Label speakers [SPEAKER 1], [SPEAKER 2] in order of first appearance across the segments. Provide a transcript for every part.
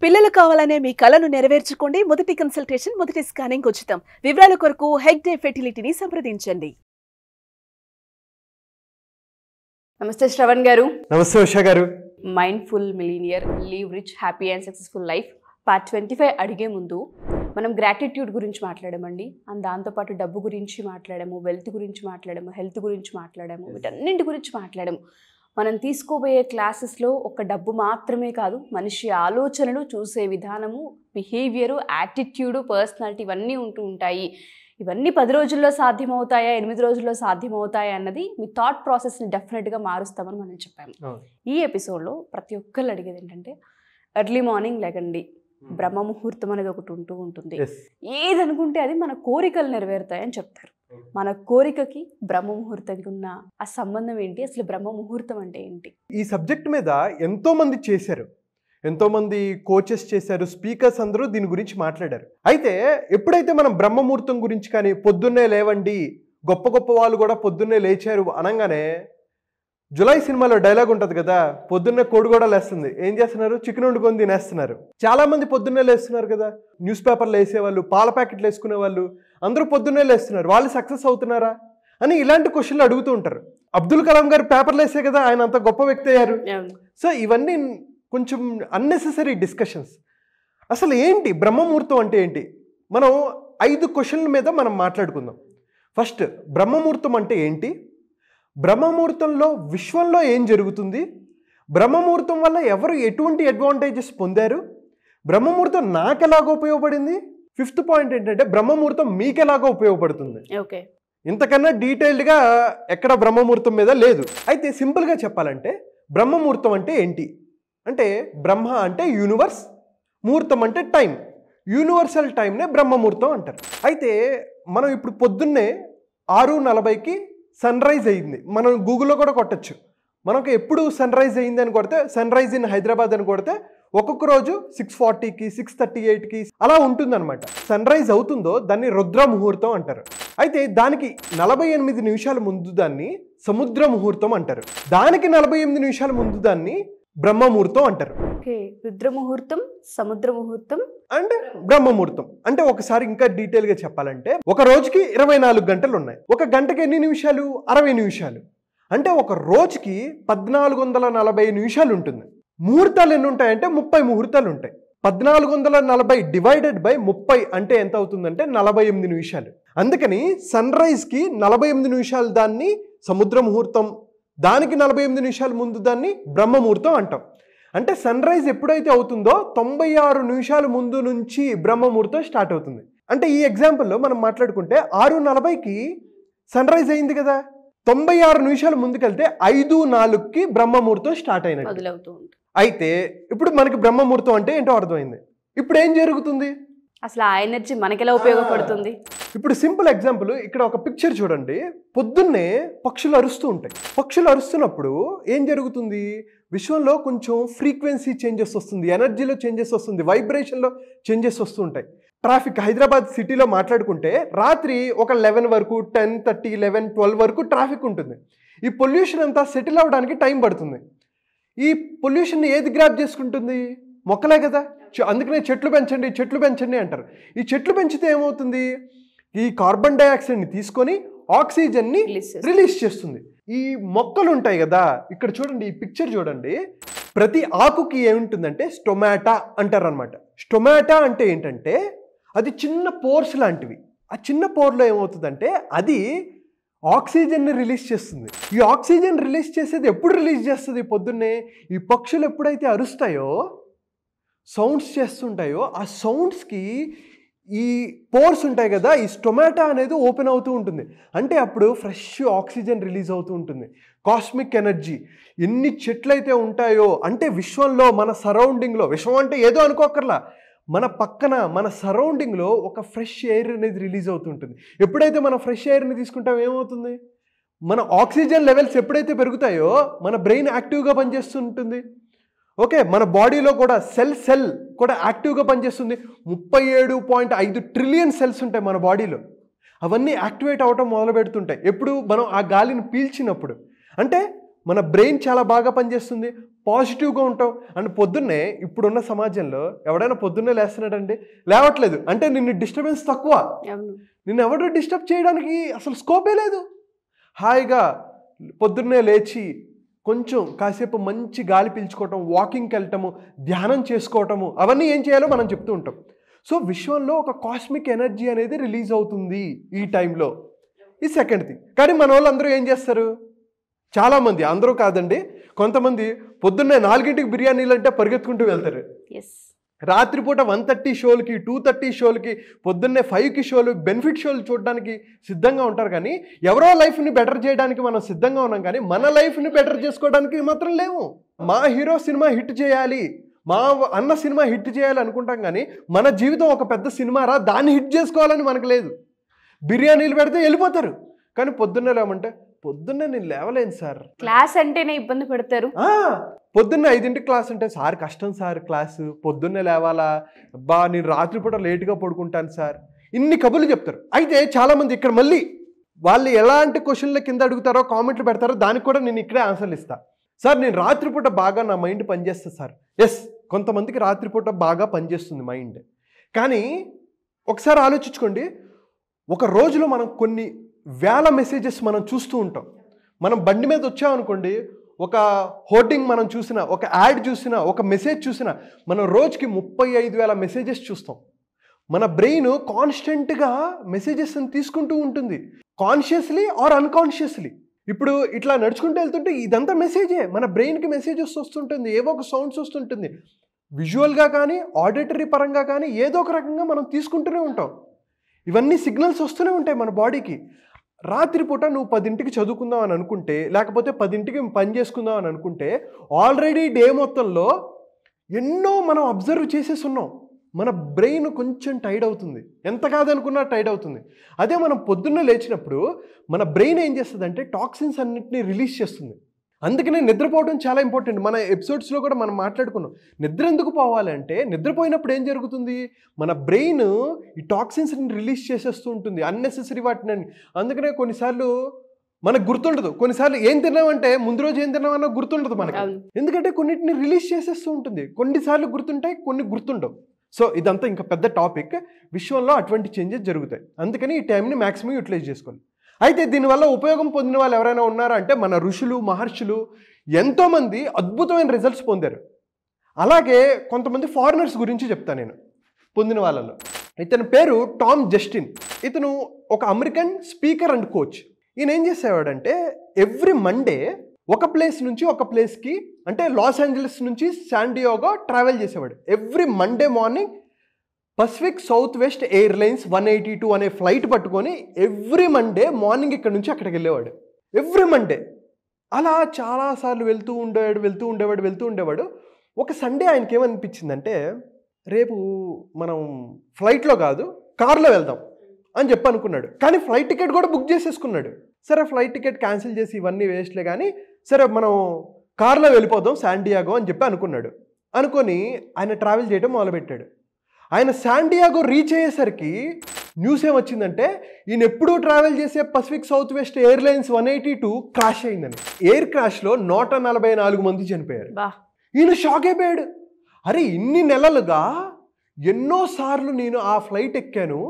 [SPEAKER 1] పిల్లలు కావాలనే మీ కలను నెరవేర్చుకోండి. మొదటి కన్సల్టేషన్, మొదటి స్కానింగ్ ఉచితం. వివరాల కొరకు హెగ్డే ఫెర్టిలిటీని సంప్రదించండి.
[SPEAKER 2] నమస్తే శ్రవణ్ గారు.
[SPEAKER 3] నమస్తే ఉషా గారు.
[SPEAKER 2] Mindful millionaire, leave rich, happy and successful life part 25 అడిగే ముందు మనం గ్రాటిట్యూడ్ గురించి మాట్లాడామండి. అండ్ దాంతోపాటు డబ్బు గురించి మాట్లాడాము, వెల్త్ గురించి మాట్లాడాము, హెల్త్ గురించి మాట్లాడాము, వీటన్నింటి గురించి మాట్లాడాము. మనం తీసుకోబోయే క్లాసెస్లో ఒక డబ్బు మాత్రమే కాదు, మనిషి ఆలోచనలు, చూసే విధానము, బిహేవియరు, యాటిట్యూడు, పర్సనాలిటీ ఇవన్నీ ఉంటూ ఉంటాయి. ఇవన్నీ 10 రోజుల్లో సాధ్యమవుతాయా, 8 రోజుల్లో సాధ్యమవుతాయా అన్నది మీ థాట్ ప్రాసెస్ని డెఫినెట్గా మారుస్తామని మనం చెప్పాము. ఈ ఎపిసోడ్లో ప్రతి ఒక్కళ్ళు అడిగేది ఏంటంటే, ఎర్లీ మార్నింగ్ లేకండి, బ్రహ్మ ముహూర్తం అనేది ఒకటి ఉంటూ ఉంటుంది. ఏదనుకుంటే అది మన కోరికలు నెరవేరుతాయని చెప్తారు. మన కోరికకి బ్రహ్మ ముహూర్తంకి ఉన్న ఆ సంబంధం ఏంటి? అసలు బ్రహ్మ ముహూర్తం అంటే ఏంటి?
[SPEAKER 3] ఈ సబ్జెక్ట్ మీద ఎంతో మంది చేశారు, ఎంతో మంది కోచెస్ చేశారు, స్పీకర్స్ అందరూ దీని గురించి మాట్లాడారు. అయితే ఎప్పుడైతే మనం బ్రహ్మముహూర్తం గురించి కానీ, పొద్దున్నే లేవండి, గొప్ప గొప్ప వాళ్ళు కూడా పొద్దున్నే లేచారు అనగానే, జులై సినిమాలో డైలాగ్ ఉంటుంది కదా, పొద్దున్నే కోడి కూడా లేస్తుంది, ఏం చేస్తున్నారు? చికెన్ వండుకొని తినేస్తున్నారు. చాలా మంది పొద్దున్నే లేస్తున్నారు కదా, న్యూస్ పేపర్లు వేసేవాళ్ళు, పాల ప్యాకెట్లు వేసుకునే వాళ్ళు అందరూ పొద్దున్నే లేస్తున్నారు. వాళ్ళు సక్సెస్ అవుతున్నారా అని ఇలాంటి క్వశ్చన్లు అడుగుతూ ఉంటారు. అబ్దుల్ కలాం గారు పేపర్లు వేసే కదా ఆయన అంత గొప్ప వ్యక్తి అయ్యారు. సో ఇవన్నీ కొంచెం అన్నెసెసరీ డిస్కషన్స్. అసలు ఏంటి బ్రహ్మముహూర్తం అంటే ఏంటి? మనం 5 క్వశ్చన్ల మీద మనం మాట్లాడుకుందాం. ఫస్ట్, బ్రహ్మముహూర్తం అంటే ఏంటి? బ్రహ్మముహూర్తంలో విశ్వంలో ఏం జరుగుతుంది? బ్రహ్మముహూర్తం వల్ల ఎవరు ఎటువంటి అడ్వాంటేజెస్ పొందారు? బ్రహ్మముహూర్తం నాకు ఎలాగో ఉపయోగపడింది? 5th పాయింట్ ఏంటంటే, బ్రహ్మముహూర్తం మీకు ఎలాగో ఉపయోగపడుతుంది.
[SPEAKER 2] ఓకే,
[SPEAKER 3] ఇంతకన్నా డీటెయిల్డ్గా ఎక్కడ బ్రహ్మముహూర్తం మీద లేదు. అయితే సింపుల్గా చెప్పాలంటే బ్రహ్మముహూర్తం అంటే ఏంటి అంటే, బ్రహ్మ అంటే యూనివర్స్, ముహూర్తం అంటే టైం. యూనివర్సల్ టైంనే బ్రహ్మముహూర్తం అంటారు. అయితే మనం ఇప్పుడు పొద్దున్నే 6:40కి సన్ రైజ్ అయ్యింది, మనం గూగుల్లో కూడా కొట్టచ్చు. మనకు ఎప్పుడు సన్ రైజ్ అయ్యింది అని కొడితే, సన్ రైజ్ ఇన్ హైదరాబాద్ అని కొడితే ఒక్కొక్క రోజు 6:40కి 6:38కి అలా ఉంటుందన్నమాట. సన్ రైజ్ అవుతుందో దాన్ని రుద్ర ముహూర్తం అంటారు. అయితే దానికి 48 నిమిషాల ముందు దాన్ని సముద్ర ముహూర్తం అంటారు. దానికి 48 నిమిషాల ముందు దాన్ని బ్రహ్మముహూర్తం అంటారు.
[SPEAKER 2] ఓకే, రుద్ర ముహూర్తం, సముద్ర ముహూర్తం
[SPEAKER 3] అండ్ బ్రహ్మముహూర్తం. అంటే ఒకసారి ఇంకా డీటెయిల్గా చెప్పాలంటే, ఒక రోజుకి 24 గంటలు ఉన్నాయి. ఒక గంటకి ఎన్ని నిమిషాలు? 60 నిమిషాలు. అంటే ఒక రోజుకి 1440 నిమిషాలు ఉంటుంది. ముహూర్తాలు ఎన్ని ఉంటాయంటే 30 ముహూర్తాలు ఉంటాయి. 1440 డివైడెడ్ బై 30 అంటే ఎంత అవుతుందంటే 48 నిమిషాలు. అందుకని సన్ రైజ్కి 48 నిమిషాలు దాన్ని సముద్ర ముహూర్తం, దానికి 48 నిమిషాల ముందు దాన్ని బ్రహ్మముహూర్తం అంటాం. అంటే సన్ రైజ్ ఎప్పుడైతే అవుతుందో 96 నిమిషాల ముందు నుంచి బ్రహ్మముహూర్తం స్టార్ట్ అవుతుంది. అంటే ఈ ఎగ్జాంపుల్లో మనం మాట్లాడుకుంటే 6:40కి సన్ రైజ్ అయింది కదా, 96 నిమిషాలు ముందుకెళ్తే 5:04కి బ్రహ్మముహూర్తం స్టార్ట్ అయినట్టు. అయితే ఇప్పుడు మనకి బ్రహ్మముహూర్తం అంటే ఏంటో అర్థమైంది. ఇప్పుడు ఏం జరుగుతుంది?
[SPEAKER 2] అసలు ఆ ఎనర్జీ మనకెలా ఉపయోగపడుతుంది?
[SPEAKER 3] ఇప్పుడు సింపుల్ ఎగ్జాంపుల్, ఇక్కడ ఒక పిక్చర్ చూడండి. పొద్దున్నే పక్షులు అరుస్తూ ఉంటాయి. పక్షులు అరుస్తున్నప్పుడు ఏం జరుగుతుంది? విశ్వంలో కొంచెం ఫ్రీక్వెన్సీ చేంజెస్ వస్తుంది, ఎనర్జీలో చేంజెస్ వస్తుంది, వైబ్రేషన్లో చేంజెస్ వస్తూ ఉంటాయి. ట్రాఫిక్ హైదరాబాద్ సిటీలో మాట్లాడుకుంటే రాత్రి ఒక 11 వరకు, 10:30, 11, 12 వరకు ట్రాఫిక్ ఉంటుంది. ఈ పొల్యూషన్ అంతా సెటిల్ అవ్వడానికి టైం పడుతుంది. ఈ పొల్యూషన్ ఏది గ్రాప్ చేసుకుంటుంది? మొక్కలే కదా. అందుకనే చెట్లు పెంచండి, చెట్లు పెంచండి అంటారు. ఈ చెట్లు పెంచితే ఏమవుతుంది? ఈ కార్బన్ డైఆక్సైడ్ని తీసుకొని ఆక్సిజన్ని రిలీజ్ చేస్తుంది. ఈ మొక్కలు ఉంటాయి కదా, ఇక్కడ చూడండి, ఈ పిక్చర్ చూడండి. ప్రతి ఆకుకి ఏముంటుందంటే స్టొమాటా అంటారు అనమాట. స్టొమాటా అంటే ఏంటంటే, అది చిన్న పోర్స్ లాంటివి. ఆ చిన్న పోర్లో ఏమవుతుందంటే అది ఆక్సిజన్ని రిలీజ్ చేస్తుంది. ఈ ఆక్సిజన్ రిలీజ్ చేసేది ఎప్పుడు రిలీజ్ చేస్తుంది? పొద్దున్నే. ఈ పక్షులు ఎప్పుడైతే అరుస్తాయో, సౌండ్స్ చేస్తుంటాయో, ఆ సౌండ్స్కి ఈ పోర్స్ ఉంటాయి కదా, ఈ స్టొమాటా అనేది ఓపెన్ అవుతూ ఉంటుంది. అంటే అప్పుడు ఫ్రెష్ ఆక్సిజన్ రిలీజ్ అవుతూ ఉంటుంది. Cosmic energy. ఎన్ని చెట్లయితే ఉంటాయో, అంటే విశ్వంలో, మన సరౌండింగ్లో, విశ్వం అంటే ఏదో అనుకోకర్లా, మన పక్కన, మన సరౌండింగ్లో ఒక ఫ్రెష్ ఎయిర్ అనేది రిలీజ్ అవుతుంటుంది. ఎప్పుడైతే మనం ఫ్రెష్ ఎయిర్ని తీసుకుంటాం ఏమవుతుంది? మన ఆక్సిజన్ లెవెల్స్ ఎప్పుడైతే పెరుగుతాయో మన బ్రెయిన్ యాక్టివ్గా పనిచేస్తుంటుంది. ఓకే, మన బాడీలో కూడా సెల్ కూడా యాక్టివ్గా పనిచేస్తుంది. 37.5 ట్రిలియన్ సెల్స్ ఉంటాయి మన బాడీలో. అవన్నీ యాక్టివేట్ అవ్వటం మొదలు పెడుతుంటాయి ఎప్పుడు మనం ఆ గాలిని పీల్చినప్పుడు. అంటే మన బ్రెయిన్ చాలా బాగా పనిచేస్తుంది, పాజిటివ్గా ఉంటాం. అండ్ పొద్దున్నే ఇప్పుడున్న సమాజంలో ఎవడైనా పొద్దున్నే లేస్తున్నాడండి? లేవట్లేదు. అంటే నిన్ను డిస్టర్బెన్స్ తక్కువ, నిన్ను ఎవడో డిస్టర్బ్ చేయడానికి అసలు స్కోపే లేదు. హాయిగా పొద్దున్నే లేచి కొంచెం కాసేపు మంచి గాలి పీల్చుకోవటం, వాకింగ్కి వెళ్ళటము, ధ్యానం చేసుకోవటము, అవన్నీ ఏం చేయాలో మనం చెప్తూ ఉంటాం. సో విశ్వంలో ఒక కాస్మిక్ ఎనర్జీ అనేది రిలీజ్ అవుతుంది ఈ టైంలో. ఈ సెకండ్ థింగ్. కానీ మన వాళ్ళందరూ ఏం చేస్తారు? చాలామంది, అందరూ కాదండి, కొంతమంది పొద్దున్నే 4 బిర్యానీలు అంటే పరిగెత్తుకుంటూ వెళ్తారు. రాత్రిపూట 1:30 షోలకి, 2:30 షోలకి, పొద్దున్నే 5కి షోలు, బెనిఫిట్ షోలు చూడడానికి సిద్ధంగా ఉంటారు. కానీ ఎవరో లైఫ్ని బెటర్ చేయడానికి మనం సిద్ధంగా ఉన్నాం, కానీ మన లైఫ్ని బెటర్ చేసుకోవడానికి మాత్రం లేవు. మా హీరో సినిమా హిట్ చేయాలి, మా అన్న సినిమా హిట్ చేయాలి అనుకుంటాం, కానీ మన జీవితం ఒక పెద్ద సినిమారా, దాన్ని హిట్ చేసుకోవాలని మనకు లేదు. బిర్యానీలు పెడితే వెళ్ళిపోతారు. కానీ పొద్దున్నే లేమంటే, పొద్దున్నే నేను లేవలేను సార్,
[SPEAKER 2] క్లాస్ అంటేనే ఇబ్బంది పడతారు.
[SPEAKER 3] పొద్దున్నే 5ంటికి క్లాస్ అంటే, సార్ కష్టం సార్ క్లాసు, పొద్దున్నే లేవాలా, అబ్బా నేను రాత్రిపూట లేటుగా పడుకుంటాను సార్, ఇన్ని కబుర్లు చెప్తారు. అయితే చాలామంది ఇక్కడ మళ్ళీ వాళ్ళు ఎలాంటి క్వశ్చన్ల కింద అడుగుతారో, కామెంట్లు పెడతారో, దానికి కూడా నేను ఇక్కడే ఆన్సర్లు ఇస్తాను. సార్ నేను రాత్రిపూట బాగా నా మైండ్ పనిచేస్తుంది సార్. ఎస్, కొంతమందికి రాత్రిపూట బాగా పనిచేస్తుంది మైండ్. కానీ ఒకసారి ఆలోచించుకోండి, ఒక రోజులో మనం కొన్ని వేల మెసేజెస్ మనం చూస్తూ ఉంటాం. మనం బండి మీద వచ్చామనుకోండి, ఒక హోర్డింగ్ మనం చూసినా, ఒక యాడ్ చూసినా, ఒక మెసేజ్ చూసినా, మనం రోజుకి 35,000 మెసేజెస్ చూస్తాం. మన బ్రెయిన్ కాన్స్టెంట్గా మెసేజెస్ని తీసుకుంటూ ఉంటుంది, కాన్షియస్లీ ఆర్ అన్కాన్షియస్లీ. ఇప్పుడు ఇట్లా నడుచుకుంటూ వెళ్తుంటే ఇదంతా మెసేజే, మన బ్రెయిన్కి మెసేజెస్ వస్తుంటుంది, ఏవో ఒక సౌండ్స్ వస్తుంటుంది. విజువల్గా కానీ, ఆడిటరీ పరంగా కానీ, ఏదో ఒక రకంగా మనం తీసుకుంటూనే ఉంటాం. ఇవన్నీ సిగ్నల్స్ వస్తూనే ఉంటాయి మన బాడీకి. రాత్రిపూట నువ్వు 10ంటికి చదువుకుందాం అని అనుకుంటే, లేకపోతే 10ంటికి పని చేసుకుందాం అని అనుకుంటే, ఆల్రెడీ డే మొత్తంలో ఎన్నో మనం అబ్జర్వ్ చేసేసి ఉన్నాం. మన బ్రెయిన్ కొంచెం టైడ్ అవుతుంది, ఎంత కాదనుకున్నా టైడ్ అవుతుంది. అదే మనం పొద్దున్నే లేచినప్పుడు మన బ్రెయిన్ ఏం చేస్తుందంటే టాక్సిన్స్ అన్నింటినీ రిలీజ్ చేస్తుంది. అందుకనే నిద్రపోవడం చాలా ఇంపార్టెంట్. మన ఎపిసోడ్స్లో కూడా మనం మాట్లాడుకున్నాం, నిద్ర ఎందుకు పోవాలంటే, నిద్రపోయినప్పుడు ఏం జరుగుతుంది, మన బ్రెయిన్ ఈ టాక్సిన్స్ని రిలీజ్ చేసేస్తూ ఉంటుంది, అన్నెసెసరీ వాటిని. అందుకనే కొన్నిసార్లు మనకు గుర్తుండదు, కొన్నిసార్లు ఏం తిన్నామంటే ముందు రోజు ఏం తిన్నామన్నా గుర్తుండదు మనకి, ఎందుకంటే కొన్నిటిని రిలీజ్ చేసేస్తూ ఉంటుంది. కొన్నిసార్లు గుర్తుంటాయి, కొన్ని గుర్తుండవు. సో ఇదంతా ఇంకా పెద్ద టాపిక్. విశ్వంలో అటువంటి చేంజెస్ జరుగుతాయి, అందుకని ఈ టైంని మ్యాక్సిమం యూటిలైజ్ చేసుకోవాలి. అయితే దీనివల్ల ఉపయోగం పొందిన వాళ్ళు ఎవరైనా ఉన్నారా అంటే, మన ఋషులు, మహర్షులు ఎంతోమంది అద్భుతమైన రిజల్ట్స్ పొందారు. అలాగే కొంతమంది ఫారినర్స్ గురించి చెప్తాను నేను పొందిన వాళ్ళలో. ఇతని పేరు టామ్ జస్టిన్. ఇతను ఒక అమెరికన్ స్పీకర్ అండ్ కోచ్. ఈయన ఏం చేసేవాడంటే, ఎవ్రీ మండే ఒక ప్లేస్ నుంచి ఒక ప్లేస్కి, అంటే లాస్ ఏంజలస్ నుంచి శాన్ డియాగో ట్రావెల్ చేసేవాడు. Every Monday morning Pacific south west airlines 182 అనే ఫ్లైట్ పట్టుకొని ఎవ్రీ మండే మార్నింగ్ ఇక్కడ నుంచి అక్కడికి వెళ్ళేవాడు. ఎవ్రీ మండే అలా చాలాసార్లు వెళ్తూ ఉండేవాడు. ఒక సండే ఆయనకి ఏమనిపించిందంటే, రేపు మనం ఫ్లైట్లో కాదు కార్లో వెళ్దాం అని చెప్పి అనుకున్నాడు. కానీ ఫ్లైట్ టికెట్ కూడా బుక్ చేసేసుకున్నాడు. సరే ఫ్లైట్ టికెట్ క్యాన్సిల్ చేసి ఇవన్నీ వేస్ట్లే, కానీ సరే మనం కార్లో వెళ్ళిపోదాం శాన్ డియాగో అని చెప్పి అనుకున్నాడు. అనుకొని ఆయన ట్రావెల్ చేయడం మొదలుపెట్టాడు. ఆయన శాన్ డియాగో రీచ్ అయ్యేసరికి న్యూస్ ఏమొచ్చిందంటే, ఈయన ఎప్పుడూ ట్రావెల్ చేసే Pacific south west airlines 182 crash అయిందని. ఎయిర్ క్రాష్లో 144 మంది చనిపోయారు. ఈయన షాక్ అయిపోయాడు. అరే ఇన్ని నెలలుగా ఎన్నోసార్లు నేను ఆ ఫ్లైట్ ఎక్కాను,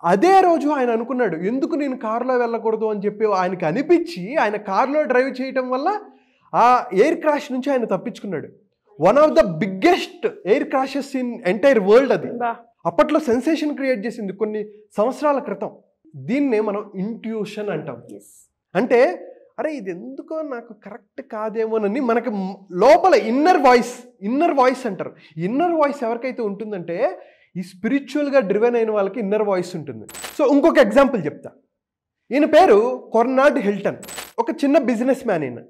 [SPEAKER 3] అదే రోజు ఆయన అనుకున్నాడు ఎందుకు నేను కారులో వెళ్ళకూడదు అని చెప్పి ఆయనకి అనిపించి, ఆయన కారులో డ్రైవ్ చేయటం వల్ల ఆ ఎయిర్ క్రాష్ నుంచి ఆయన తప్పించుకున్నాడు. One of the biggest air crashes in entire world అది. అప్పట్లో సెన్సేషన్ క్రియేట్ చేసింది కొన్ని సంవత్సరాల క్రితం. దీన్నే మనం ఇంట్యూషన్ అంటాం. అంటే అరే ఇది ఎందుకో నాకు కరెక్ట్ కాదేమోనని మనకి లోపల ఇన్నర్ వాయిస్ అంటారు. ఇన్నర్ వాయిస్ ఎవరికైతే ఉంటుందంటే, ఈ స్పిరిచువల్గా డ్రివెన్ అయిన వాళ్ళకి ఇన్నర్ వాయిస్ ఉంటుంది. సో ఇంకొక ఎగ్జాంపుల్ చెప్తా. ఈయన పేరు కొర్నాడ్ హిల్టన్. ఒక చిన్న బిజినెస్ మ్యాన్ ఈయన.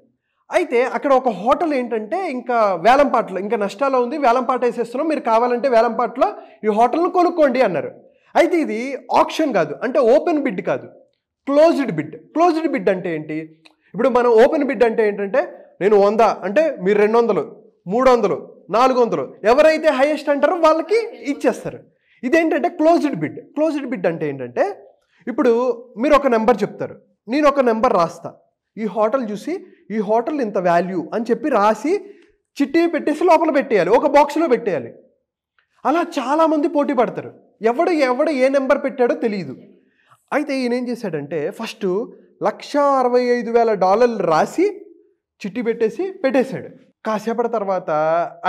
[SPEAKER 3] అయితే అక్కడ ఒక హోటల్ ఏంటంటే, ఇంకా వేలంపాట్లో, ఇంకా నష్టాల్లో ఉంది, వేలంపాట వేసేస్తున్నాం, మీరు కావాలంటే వేలంపాట్లో ఈ హోటల్ను కొనుక్కోండి అన్నారు. అయితే ఇది ఆప్షన్ కాదు, అంటే ఓపెన్ బిడ్ కాదు, క్లోజ్డ్ బిడ్. క్లోజ్డ్ బిడ్ అంటే ఏంటి? ఇప్పుడు మనం ఓపెన్ బిడ్ అంటే ఏంటంటే, నేను 100 అంటే మీరు 200, 300, 400, ఎవరైతే హైయెస్ట్ అంటారో వాళ్ళకి ఇచ్చేస్తారు. ఇదేంటంటే క్లోజ్డ్ బిడ్. క్లోజ్డ్ బిడ్ అంటే ఏంటంటే, ఇప్పుడు మీరు ఒక నెంబర్ చెప్తారు, నేను ఒక నెంబర్ రాస్తా, ఈ హోటల్ చూసి ఈ హోటల్ ఇంత వాల్యూ అని చెప్పి రాసి చిట్టి పెట్టేసి లోపల పెట్టేయాలి, ఒక బాక్స్లో పెట్టేయాలి. అలా చాలామంది పోటీ పడతారు. ఎవడు ఏ నెంబర్ పెట్టాడో తెలియదు. అయితే ఈయన ఏం చేశాడంటే ఫస్ట్ $165,000 రాసి చిట్టి పెట్టేశాడు. కాసేపటి తర్వాత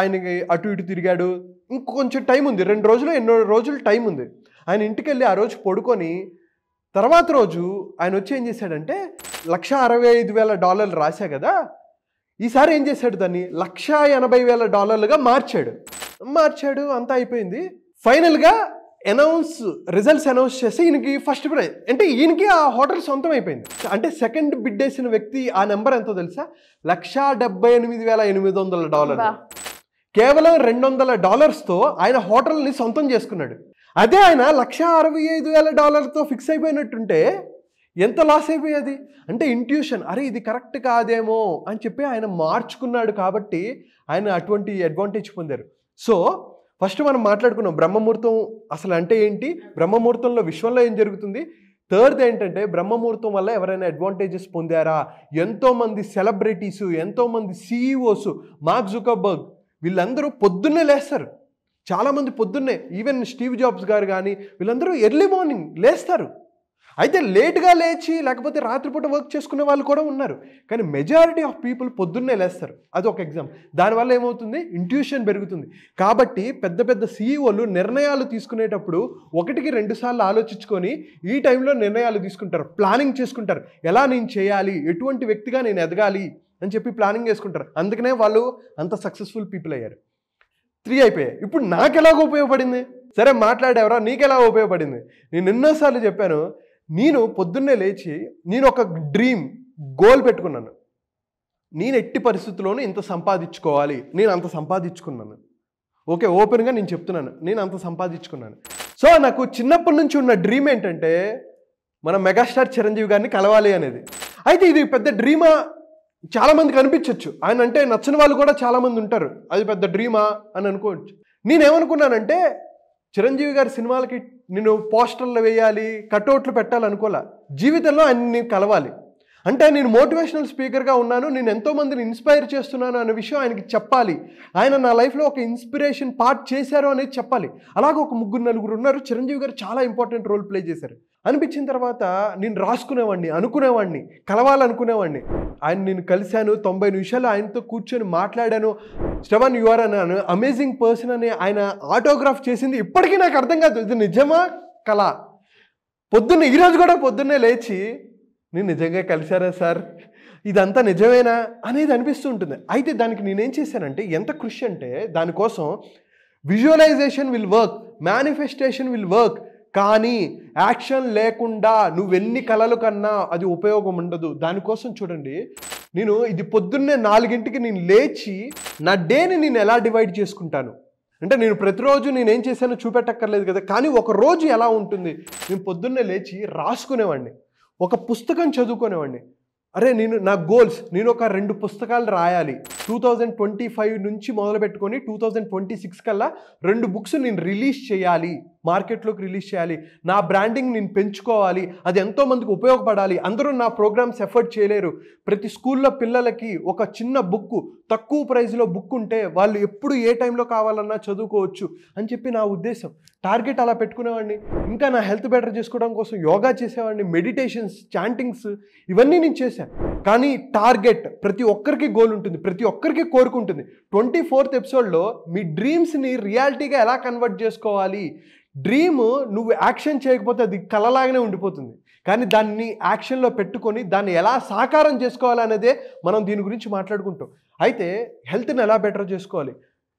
[SPEAKER 3] ఆయనకి అటు ఇటు తిరిగాడు. ఇంకొంచెం టైం ఉంది, 2 రోజులు ఎన్నో రోజులు టైం ఉంది. ఆయన ఇంటికి వెళ్ళి ఆ రోజు పడుకొని తర్వాత రోజు ఆయన వచ్చి ఏం చేశాడంటే $165,000 రాశా కదా, ఈసారి ఏం చేశాడు దాన్ని $180,000గా మార్చాడు. అంతా అయిపోయింది. ఫైనల్గా రిజల్ట్స్ అనౌన్స్ చేస్తే ఈయనకి ఫస్ట్ ప్రైజ్, అంటే ఈయనకి ఆ హోటల్ సొంతం అయిపోయింది. అంటే సెకండ్ బిడ్ వేసిన వ్యక్తి ఆ నెంబర్ ఎంతో తెలుసా? $178,800. కేవలం $200తో ఆయన హోటల్ని సొంతం చేసుకున్నాడు. అదే ఆయన $165,000తో ఫిక్స్ అయిపోయినట్టుంటే ఎంత లాస్ అయిపోయేది. అంటే ఇంట్యూషన్, అరే ఇది కరెక్ట్ కాదేమో అని చెప్పి ఆయన మార్చుకున్నాడు. కాబట్టి ఆయన అటువంటి అడ్వాంటేజ్ పొందారు. సో ఫస్ట్ మనం మాట్లాడుకున్నాం బ్రహ్మముహూర్తం అసలు అంటే ఏంటి, బ్రహ్మముహూర్తంలో విశ్వంలో ఏం జరుగుతుంది. థర్డ్ ఏంటంటే బ్రహ్మముహూర్తం వల్ల ఎవరైనా అడ్వాంటేజెస్ పొందారా? ఎంతోమంది సెలబ్రిటీస్, ఎంతోమంది సిఇఓస్, మార్క్ జుకర్బర్గ్ వీళ్ళందరూ పొద్దున్నే లేస్తారు. చాలామంది పొద్దున్నే, ఈవెన్ స్టీవ్ జాబ్స్ గారు కానీ వీళ్ళందరూ ఎర్లీ మార్నింగ్ లేస్తారు. అయితే లేట్గా లేచి లేకపోతే రాత్రిపూట వర్క్ చేసుకునే వాళ్ళు కూడా ఉన్నారు. కానీ మెజారిటీ ఆఫ్ పీపుల్ పొద్దున్నే లేస్తారు. అది ఒక ఎగ్జామ్. దానివల్ల ఏమవుతుంది, ఇంట్యూషన్ పెరుగుతుంది. కాబట్టి పెద్ద పెద్ద సీఈఓలు నిర్ణయాలు తీసుకునేటప్పుడు 1-2 సార్లు ఆలోచించుకొని ఈ టైంలో నిర్ణయాలు తీసుకుంటారు, ప్లానింగ్ చేసుకుంటారు. ఎలా నేను చేయాలి, ఎటువంటి వ్యక్తిగా నేను ఎదగాలి అని చెప్పి ప్లానింగ్ చేసుకుంటారు. అందుకనే వాళ్ళు అంత సక్సెస్ఫుల్ పీపుల్ అయ్యారు. 3 అయిపోయాయి. ఇప్పుడు నాకు ఎలాగో ఉపయోగపడింది? సరే మాట్లాడేవరా, నీకెలా ఉపయోగపడింది? నేను ఎన్నోసార్లు చెప్పాను, నేను పొద్దున్నే లేచి నేను ఒక గోల్ పెట్టుకున్నాను. నేను ఎట్టి పరిస్థితుల్లోనూ ఇంత సంపాదించుకోవాలి. నేను అంత సంపాదించుకున్నాను. ఓకే, ఓపెన్గా నేను చెప్తున్నాను, నేను అంత సంపాదించుకున్నాను. సో నాకు చిన్నప్పటి నుంచి ఉన్న డ్రీమ్ ఏంటంటే మన మెగాస్టార్ చిరంజీవి గారిని కలవాలి అనేది. అయితే ఇది పెద్ద డ్రీమా చాలామందికి అనిపించవచ్చు. ఆయన అంటే నచ్చని వాళ్ళు కూడా చాలామంది ఉంటారు. అది పెద్ద డ్రీమా అని అనుకోవచ్చు. నేనేమనుకున్నానంటే చిరంజీవి గారి సినిమాలకి నేను పోస్టర్లు వేయాలి, కట్అవుట్లు పెట్టాలనుకోలే. జీవితంలో ఆయన కలవాలి. అంటే నేను మోటివేషనల్ స్పీకర్గా ఉన్నాను, నేను ఎంతోమందిని ఇన్స్పైర్ చేస్తున్నాను అనే విషయం ఆయనకి చెప్పాలి. ఆయన నా లైఫ్లో ఒక ఇన్స్పిరేషన్ పార్ట్ చేశారు అనేది చెప్పాలి. అలాగే ఒక 3-4 ఉన్నారు. చిరంజీవి గారు చాలా ఇంపార్టెంట్ రోల్ ప్లే చేశారు అనిపించిన తర్వాత నేను రాసుకునేవాడిని, అనుకునేవాడిని, కలవాలనుకునేవాడిని. ఆయన నేను కలిశాను, 90 నిమిషాలు ఆయనతో కూర్చొని మాట్లాడాను. Shravan you are an amazing person అని ఆయన ఆటోగ్రాఫ్ చేసింది ఇప్పటికీ నాకు అర్థం కాదు, ఇది నిజమా కళ. ఈరోజు కూడా పొద్దున్నే లేచి నేను నిజంగా కలిశారా సార్, ఇదంతా నిజమేనా అనేది అనిపిస్తూ ఉంటుంది. అయితే దానికి నేనేం చేశానంటే ఎంత కృషి అంటే దానికోసం visualization will work, manifestation will work, కానీ యాక్షన్ లేకుండా నువ్వెన్ని కలలు కన్నా అది ఉపయోగం ఉండదు. దానికోసం చూడండి, నేను ఇది పొద్దున్నే 4ంటికి నేను లేచి నా డేని నేను ఎలా డివైడ్ చేసుకుంటాను అంటే నేను ప్రతిరోజు నేనేం చేశానో చూపెట్టక్కర్లేదు కదా, కానీ ఒక రోజు ఎలా ఉంటుంది, నేను పొద్దున్నే లేచి రాసుకునేవాడిని, ఒక పుస్తకం చదువుకునేవాడిని. అరే నా గోల్స్, నేను ఒక 2 పుస్తకాలు రాయాలి. 2025 నుంచి మొదలు పెట్టుకొని 2026 కల్లా 2 బుక్స్ నేను రిలీజ్ చేయాలి, మార్కెట్లోకి రిలీజ్ చేయాలి. నా బ్రాండింగ్ నేను పెంచుకోవాలి, అది ఎంతోమందికి ఉపయోగపడాలి. అందరూ నా ప్రోగ్రామ్స్ ఎఫర్ట్ చేయలేరు. ప్రతి స్కూల్లో పిల్లలకి ఒక చిన్న బుక్, తక్కువ ప్రైజ్లో బుక్ ఉంటే వాళ్ళు ఎప్పుడు ఏ టైంలో కావాలన్నా చదువుకోవచ్చు అని చెప్పి నా ఉద్దేశం. టార్గెట్ అలా పెట్టుకునేవాడిని. ఇంకా నా హెల్త్ బెటర్ చేసుకోవడం కోసం యోగా చేసేవాడిని, మెడిటేషన్స్, చాంటింగ్స్ ఇవన్నీ నేను చేశాను. కానీ టార్గెట్, ప్రతి ఒక్కరికి గోల్ ఉంటుంది, ప్రతి ఒక్కరికి కోరుకుంటుంది. 24th ఎపిసోడ్లో మీ డ్రీమ్స్ని రియాలిటీగా ఎలా కన్వర్ట్ చేసుకోవాలి. డ్రీమ్ నువ్వు యాక్షన్ చేయకపోతే అది కలలాగానే ఉండిపోతుంది, కానీ దాన్ని యాక్షన్లో పెట్టుకొని దాన్ని ఎలా సాకారం చేసుకోవాలనేదే మనం దీని గురించి మాట్లాడుకుంటాం. అయితే హెల్త్ని ఎలా బెటర్ చేసుకోవాలి,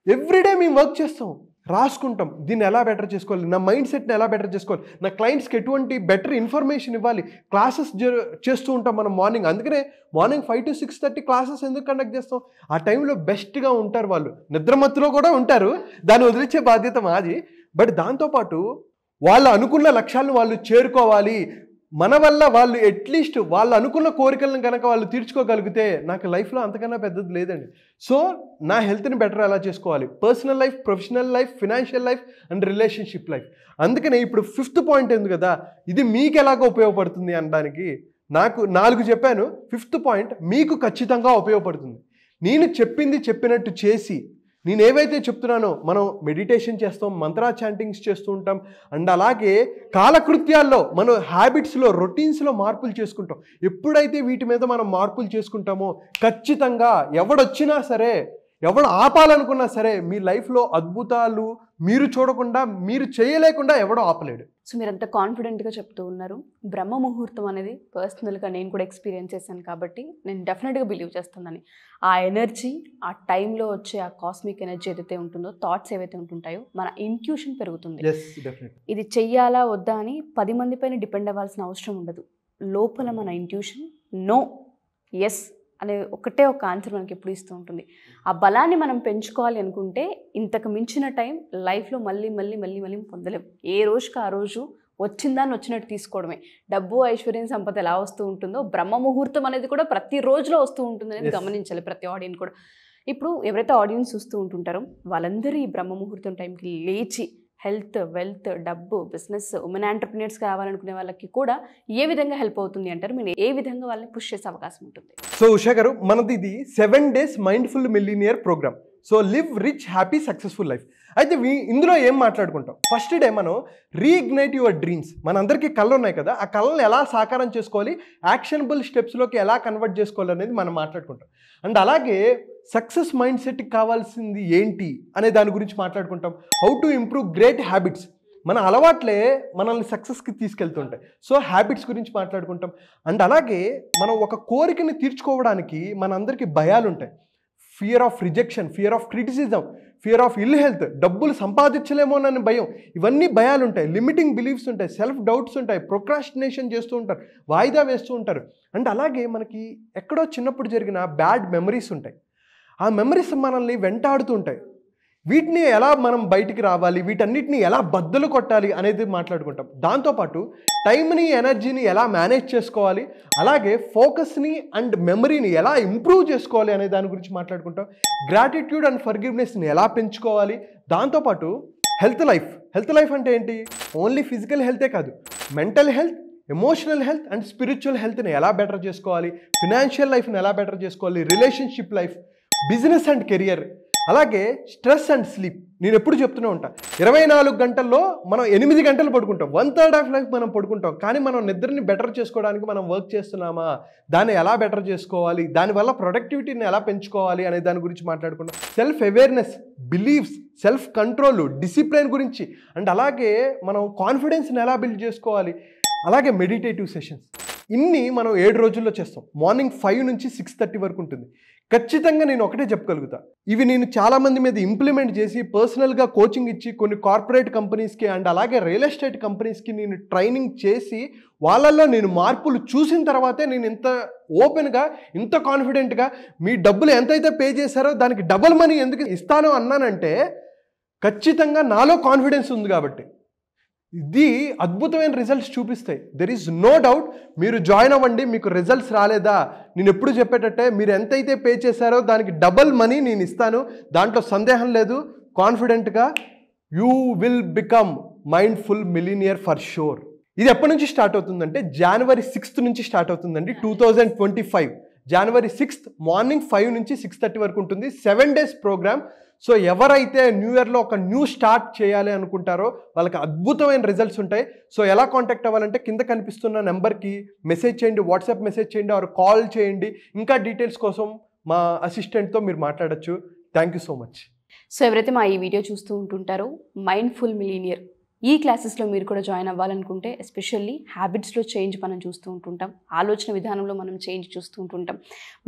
[SPEAKER 3] ఎవ్రీడే మేము వర్క్ చేస్తాం, రాసుకుంటాం, దీన్ని ఎలా బెటర్ చేసుకోవాలి, నా మైండ్ సెట్ని ఎలా బెటర్ చేసుకోవాలి, నా క్లయింట్స్కి ఎటువంటి బెటర్ ఇన్ఫర్మేషన్ ఇవ్వాలి. క్లాసెస్ చేస్తూ ఉంటాం మనం మార్నింగ్. అందుకనే మార్నింగ్ 5 to 6:30 క్లాసెస్ ఎందుకు కండక్ట్ చేస్తాం? ఆ టైంలో బెస్ట్గా ఉంటారు వాళ్ళు. నిద్రమత్తులో కూడా ఉంటారు, దాన్ని వదిలించే బాధ్యత మాది. బట్ దాంతోపాటు వాళ్ళు అనుకున్న లక్ష్యాలను వాళ్ళు చేరుకోవాలి. మన వల్ల వాళ్ళు అట్లీస్ట్ వాళ్ళు అనుకున్న కోరికలను కనుక వాళ్ళు తీర్చుకోగలిగితే నాకు లైఫ్లో అంతకన్నా పెద్దది లేదండి. సో నా హెల్త్ని బెటర్ ఎలా చేసుకోవాలి, personal life, professional life, financial life and relationship life. అందుకనే ఇప్పుడు 5th పాయింట్ ఉంది కదా, ఇది మీకు ఎలాగో ఉపయోగపడుతుంది అనడానికి నాకు 4 చెప్పాను. 5th పాయింట్ మీకు ఖచ్చితంగా ఉపయోగపడుతుంది. నేను చెప్పినట్టు చేసి నేను ఏవైతే చెప్తున్నానో, మనం మెడిటేషన్ చేస్తాం, మంత్రా చాంటింగ్స్ చేస్తూ ఉంటాం, అండ్ అలాగే కాలకృత్యాల్లో మనం హ్యాబిట్స్లో రొటీన్స్లో మార్పులు చేసుకుంటాం. ఎప్పుడైతే వీటి మీద మనం మార్పులు చేసుకుంటామో ఖచ్చితంగా ఎవడొచ్చినా సరే, ఎవడు ఆపాలనుకున్నా సరే, మీ లైఫ్లో అద్భుతాలు మీరు చూడకుండా, మీరు చేయలేకుండా ఎవడో ఆపలేడు.
[SPEAKER 2] సో మీరు అంత కాన్ఫిడెంట్గా చెప్తూ ఉన్నారు. బ్రహ్మ ముహూర్తం అనేది పర్సనల్గా నేను కూడా ఎక్స్పీరియన్స్ చేశాను కాబట్టి నేను డెఫినెట్గా బిలీవ్ చేస్తున్నాను. ఆ ఎనర్జీ, ఆ టైంలో వచ్చే ఆ కాస్మిక్ ఎనర్జీ ఏదైతే ఉంటుందో, థాట్స్ ఏవైతే ఉంటుంటాయో, మన ఇంట్యూషన్ పెరుగుతుంది. ఇది చెయ్యాలా వద్దా అని 10 మంది పైన డిపెండ్ అవ్వాల్సిన అవసరం ఉండదు. లోపల మన ఇంట్యూషన్ నో, ఎస్ అనే ఒకటే ఒక ఆన్సర్ మనకి ఎప్పుడు ఇస్తూ ఉంటుంది. ఆ బలాన్ని మనం పెంచుకోవాలి అనుకుంటే ఇంతకు మించిన టైం లైఫ్లో మళ్ళీ పొందలేం. ఏ రోజుకి ఆ రోజు వచ్చిందాన్ని వచ్చినట్టు తీసుకోవడమే. డబ్బు, ఐశ్వర్యం, సంపద ఎలా వస్తూ ఉంటుందో బ్రహ్మ ముహూర్తం అనేది కూడా ప్రతి రోజులో వస్తూ ఉంటుంది అనేది గమనించాలి ప్రతి ఆడియన్స్ కూడా. ఇప్పుడు ఎవరైతే ఆడియన్స్ చూస్తూ ఉంటుంటారో వాళ్ళందరూ ఈ బ్రహ్మ ముహూర్తం టైంకి లేచి హెల్త్, వెల్త్, డబ్బు, బిజినెస్, ఉమెన్ ఎంటర్‌ప్రెన్యూర్స్ కావాలనుకునే వాళ్ళకి కూడా ఏ విధంగా హెల్ప్ అవుతుంది అంటారు? మీరు ఏ విధంగా వాళ్ళని పుష్ చేసే అవకాశం ఉంటుంది?
[SPEAKER 3] సో ఉషా గారు, మనది ఇది 7 days mindful millionaire program. So live rich, happy, successful life. అయితే ఇందులో ఏం మాట్లాడుకుంటాం? ఫస్ట్ డే మనం రీఇగ్నైట్ యువర్ డ్రీమ్స్. మనందరికీ కళ్ళు ఉన్నాయి కదా, ఆ కళ్ళను ఎలా సాకారం చేసుకోవాలి, యాక్షనబుల్ స్టెప్స్లోకి ఎలా కన్వర్ట్ చేసుకోవాలి అనేది మనం మాట్లాడుకుంటాం. అండ్ అలాగే సక్సెస్ మైండ్ సెట్కి కావాల్సింది ఏంటి అనే దాని గురించి మాట్లాడుకుంటాం. How to improve great habits. మన అలవాట్లే మనల్ని సక్సెస్కి తీసుకెళ్తుంటాయి. సో హ్యాబిట్స్ గురించి మాట్లాడుకుంటాం. అండ్ అలాగే మనం ఒక కోరికని తీర్చుకోవడానికి మనందరికీ భయాలు ఉంటాయి. Fear of rejection, fear of criticism, fear of ill health, డబ్బులు సంపాదించలేమోనని భయం, ఇవన్నీ భయాలు ఉంటాయి. లిమిటింగ్ బిలీఫ్స్ ఉంటాయి, సెల్ఫ్ డౌట్స్ ఉంటాయి, ప్రొక్రాస్టినేషన్ చేస్తూ ఉంటారు, వాయిదా వేస్తూ ఉంటారు. అండ్ అలాగే మనకి ఎక్కడో చిన్నప్పుడు జరిగిన బ్యాడ్ మెమరీస్ ఉంటాయి. ఆ మెమరీస్ మనల్ని వెంటాడుతూ ఉంటాయి. వీటిని ఎలా మనం బయటికి రావాలి, వీటన్నిటిని ఎలా బద్దలు కొట్టాలి అనేది మాట్లాడుకుంటాం. దాంతోపాటు టైంని, ఎనర్జీని ఎలా మేనేజ్ చేసుకోవాలి, అలాగే ఫోకస్ని అండ్ మెమరీని ఎలా ఇంప్రూవ్ చేసుకోవాలి అనే దాని గురించి మాట్లాడుకుంటాం. గ్రాటిట్యూడ్ అండ్ ఫర్గివ్నెస్ని ఎలా పెంచుకోవాలి. దాంతోపాటు హెల్త్ లైఫ్ అంటే ఏంటి? ఓన్లీ ఫిజికల్ హెల్తే కాదు, mental health, emotional health and spiritual హెల్త్ని ఎలా బెటర్ చేసుకోవాలి, ఫినాన్షియల్ లైఫ్ని ఎలా బెటర్ చేసుకోవాలి, relationship life, business and career, అలాగే స్ట్రెస్ అండ్ స్లీప్. నేను ఎప్పుడు చెప్తూనే ఉంటాను, 24 గంటల్లో మనం 8 గంటలు పడుకుంటాం. 1/3 ఆఫ్ లైఫ్ మనం పడుకుంటాం. కానీ మనం నిద్రని బెటర్ చేసుకోవడానికి మనం వర్క్ చేస్తున్నామా, దాన్ని ఎలా బెటర్ చేసుకోవాలి, దానివల్ల ప్రొడక్టివిటీని ఎలా పెంచుకోవాలి అనే దాని గురించి మాట్లాడుకుంటాం. Self awareness, beliefs, self control, discipline గురించి, అండ్ అలాగే మనం కాన్ఫిడెన్స్ని ఎలా బిల్డ్ చేసుకోవాలి, అలాగే మెడిటేటివ్ సెషన్స్. ఇన్ని మనం 7 రోజుల్లో చేస్తాం. మార్నింగ్ 5 నుంచి 6:30 వరకు ఉంటుంది. ఖచ్చితంగా నేను ఒకటే చెప్పగలుగుతా, ఇవి నేను చాలామంది మీద ఇంప్లిమెంట్ చేసి పర్సనల్గా కోచింగ్ ఇచ్చి కొన్ని కార్పొరేట్ కంపెనీస్కి అండ్ అలాగే రియల్ ఎస్టేట్ కంపెనీస్కి నేను ట్రైనింగ్ చేసి వాళ్ళల్లో నేను మార్పులు చూసిన తర్వాతే నేను ఇంత ఓపెన్గా, ఇంత కాన్ఫిడెంట్గా మీ డబ్బులు ఎంతైతే పే చేశారో దానికి డబుల్ మనీ ఎందుకు ఇస్తానో అన్నానంటే ఖచ్చితంగా నాలో కాన్ఫిడెన్స్ ఉంది కాబట్టి. ఇది అద్భుతమైన రిజల్ట్స్ చూపిస్తాయి. There is no doubt. మీరు జాయిన్ అవ్వండి. మీకు రిజల్ట్స్ రాలేదా, నేను ఎప్పుడు చెప్పేటట్టే మీరు ఎంతైతే పే చేశారో దానికి డబల్ మనీ నేను ఇస్తాను, దాంట్లో సందేహం లేదు. కాన్ఫిడెంట్గా you will become mindful millionaire for sure. ఇది ఎప్పటి నుంచి స్టార్ట్ అవుతుందంటే January 6th నుంచి స్టార్ట్ అవుతుందండి. 2025 January 6th మార్నింగ్ 5 నుంచి 6:30 వరకు ఉంటుంది. 7 days ప్రోగ్రామ్. సో ఎవరైతే న్యూ ఇయర్లో ఒక న్యూ స్టార్ట్ చేయాలి అనుకుంటారో వాళ్ళకి అద్భుతమైన రిజల్ట్స్ ఉంటాయి. సో ఎలా కాంటాక్ట్ అవ్వాలంటే కింద కనిపిస్తున్న నెంబర్కి మెసేజ్ చేయండి, వాట్సాప్ మెసేజ్ చేయండి, ఆర్ కాల్ చేయండి. ఇంకా డీటెయిల్స్ కోసం మా అసిస్టెంట్తో మీరు మాట్లాడచ్చు. Thank you so much.
[SPEAKER 2] So ఎవరైతే మా ఈ వీడియో చూస్తూ ఉంటుంటారో మైండ్ఫుల్ మిలినియర్ ఈ క్లాసెస్లో మీరు కూడా జాయిన్ అవ్వాలనుకుంటే ఎస్పెషల్లీ హ్యాబిట్స్లో చేంజ్ మనం చూస్తూ ఉంటుంటాం, ఆలోచన విధానంలో మనం చేంజ్ చూస్తూ ఉంటుంటాం.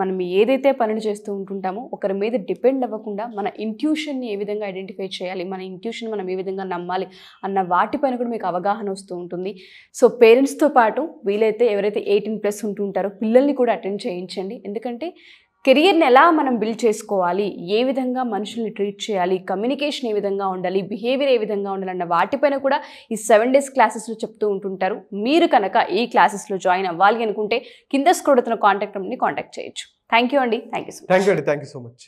[SPEAKER 2] మనం ఏదైతే పనులు చేస్తూ ఉంటుంటామో ఒకరి మీద డిపెండ్ అవ్వకుండా మన ఇంట్యూషన్ని ఏ విధంగా ఐడెంటిఫై చేయాలి, మన ఇంట్యూషన్ మనం ఏ విధంగా నమ్మాలి అన్న వాటిపైన కూడా మీకు అవగాహన వస్తూ ఉంటుంది. సో పేరెంట్స్తో పాటు వీలైతే ఎవరైతే 18+ ఉంటుంటారో పిల్లల్ని కూడా అటెండ్ చేయించండి. ఎందుకంటే కెరియర్ని ఎలా మనం బిల్డ్ చేసుకోవాలి, ఏ విధంగా మనుషుల్ని ట్రీట్ చేయాలి, కమ్యూనికేషన్ ఏ విధంగా ఉండాలి, బిహేవియర్ ఏ విధంగా ఉండాలన్న వాటిపైన కూడా ఈ 7 days క్లాసెస్లో చెప్తూ ఉంటుంటారు. మీరు కనుక ఈ క్లాసెస్లో జాయిన్ అవ్వాలి అనుకుంటే కింద స్క్రోల్ అవుతున్న కాంటాక్ట్ నెంబర్ని కాంటాక్ట్ చేయొచ్చు. థ్యాంక్ యూ అండి. Thank you so much.